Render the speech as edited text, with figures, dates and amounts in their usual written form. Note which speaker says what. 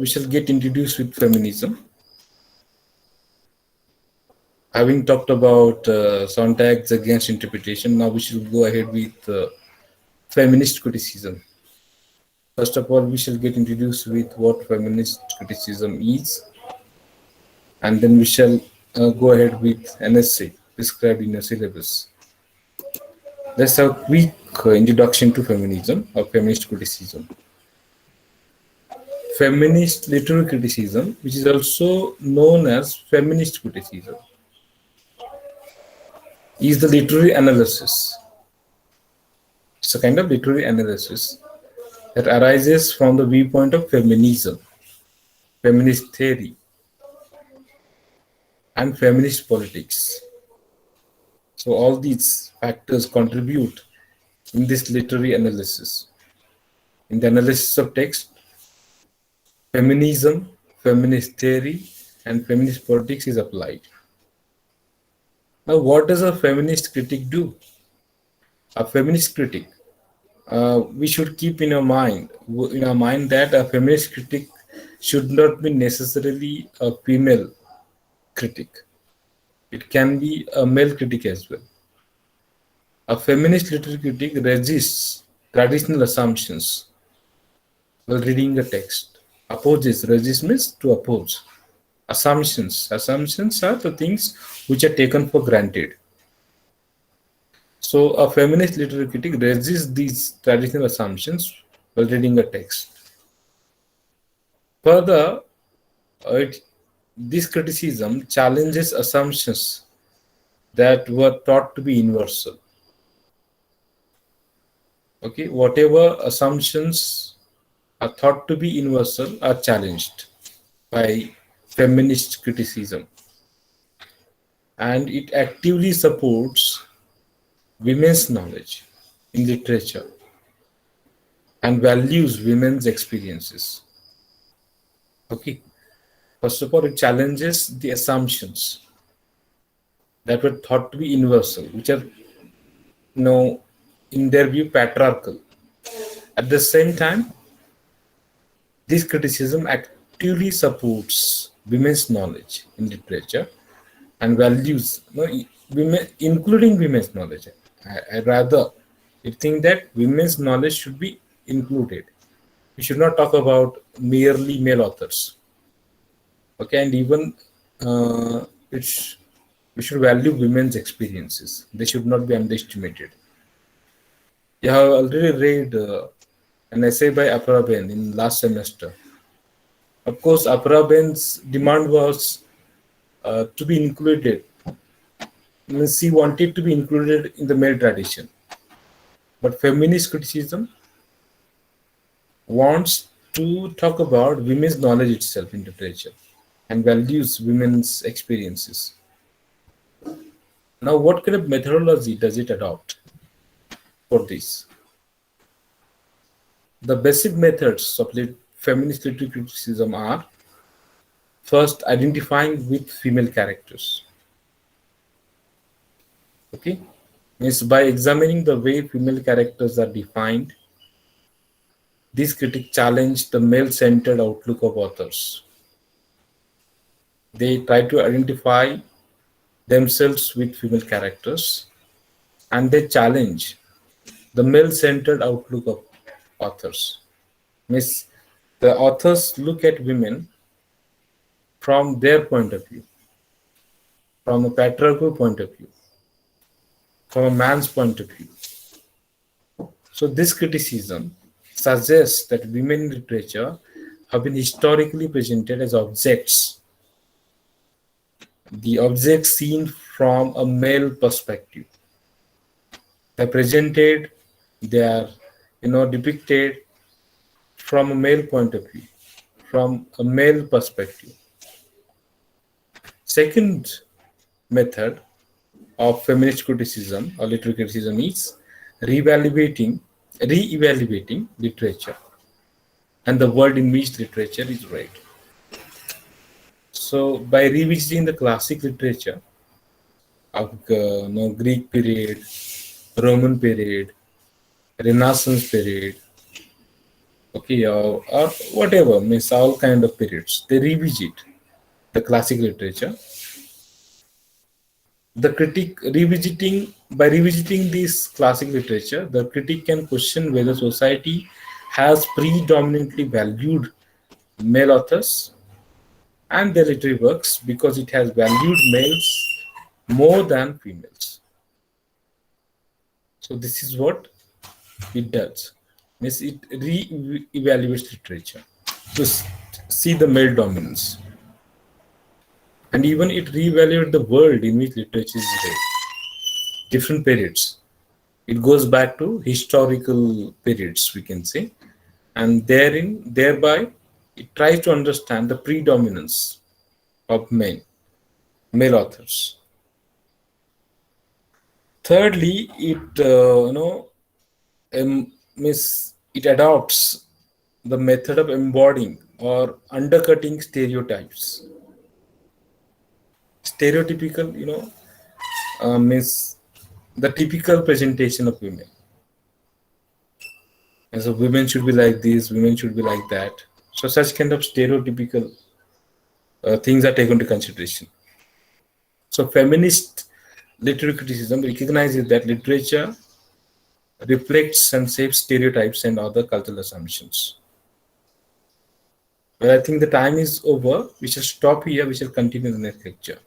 Speaker 1: we shall get introduced with feminism. Having talked about Sontag's against interpretation, now we shall go ahead with feminist criticism. First of all, we shall get introduced with what feminist criticism is, and then we shall go ahead with an essay described in a syllabus. Let's have a quick introduction to feminism or feminist criticism. Feminist literary criticism, which is also known as feminist criticism, is the literary analysis. It's a kind of literary analysis that arises from the viewpoint of feminism, feminist theory, and feminist politics. So all these factors contribute in this literary analysis. In the analysis of text, feminism, feminist theory, and feminist politics is applied. Now, what does a feminist critic do? A feminist critic, we should keep in our mind that a feminist critic should not be necessarily a female critic. It can be a male critic as well. A feminist literary critic resists traditional assumptions while reading a text. Opposes, resist means to oppose. Assumptions are the things which are taken for granted. So a feminist literary critic resists these traditional assumptions while reading a text. Further, this criticism challenges assumptions that were thought to be universal. Okay, whatever assumptions are thought to be universal are challenged by feminist criticism, and it actively supports women's knowledge in literature and values women's experiences. Okay, first of all, it challenges the assumptions that were thought to be universal, which are, in their view, patriarchal. At the same time, this criticism actively supports women's knowledge in literature and values, women, including women's knowledge. I rather think that women's knowledge should be included. We should not talk about merely male authors. Okay, and even we should value women's experiences. They should not be underestimated. You have already read an essay by Apra Ben in last semester. Of course, Apra Ben's demand was to be included. She wanted to be included in the male tradition. But feminist criticism wants to talk about women's knowledge itself in literature and values women's experiences. Now, what kind of methodology does it adopt for this? The basic methods of feminist literary criticism are: first, identifying with female characters. Okay, means by examining the way female characters are defined, these critics challenge the male-centered outlook of authors. They try to identify themselves with female characters, and they challenge the male-centered outlook of authors. Means the authors look at women from their point of view, from a patriarchal point of view, from a man's point of view. So this criticism suggests that women in literature have been historically presented as objects, the objects seen from a male perspective. They're presented, they are depicted from a male point of view, from a male perspective. Second method of feminist criticism or literary criticism is re-evaluating literature and the world in which literature is read. So by revisiting the classic literature of Greek period, Roman period, Renaissance period, okay, or whatever, means all kind of periods. They revisit the classic literature. The critic revisiting By revisiting this classic literature, the critic can question whether society has predominantly valued male authors and their literary works because it has valued males more than females. So this is what it does. Means it re-evaluates literature to see the male dominance, and even it re-evaluates the world in which literature is read. Different periods. It goes back to historical periods, we can say, and thereby it tries to understand the predominance of male authors. Thirdly, it adopts the method of embodying or undercutting stereotypes. Stereotypical, means the typical presentation of women. And so women should be like this, women should be like that. So such kind of stereotypical things are taken into consideration. So feminist literary criticism recognizes that literature reflects and shapes stereotypes and other cultural assumptions. Well, I think the time is over. We shall stop here. We shall continue in the next lecture.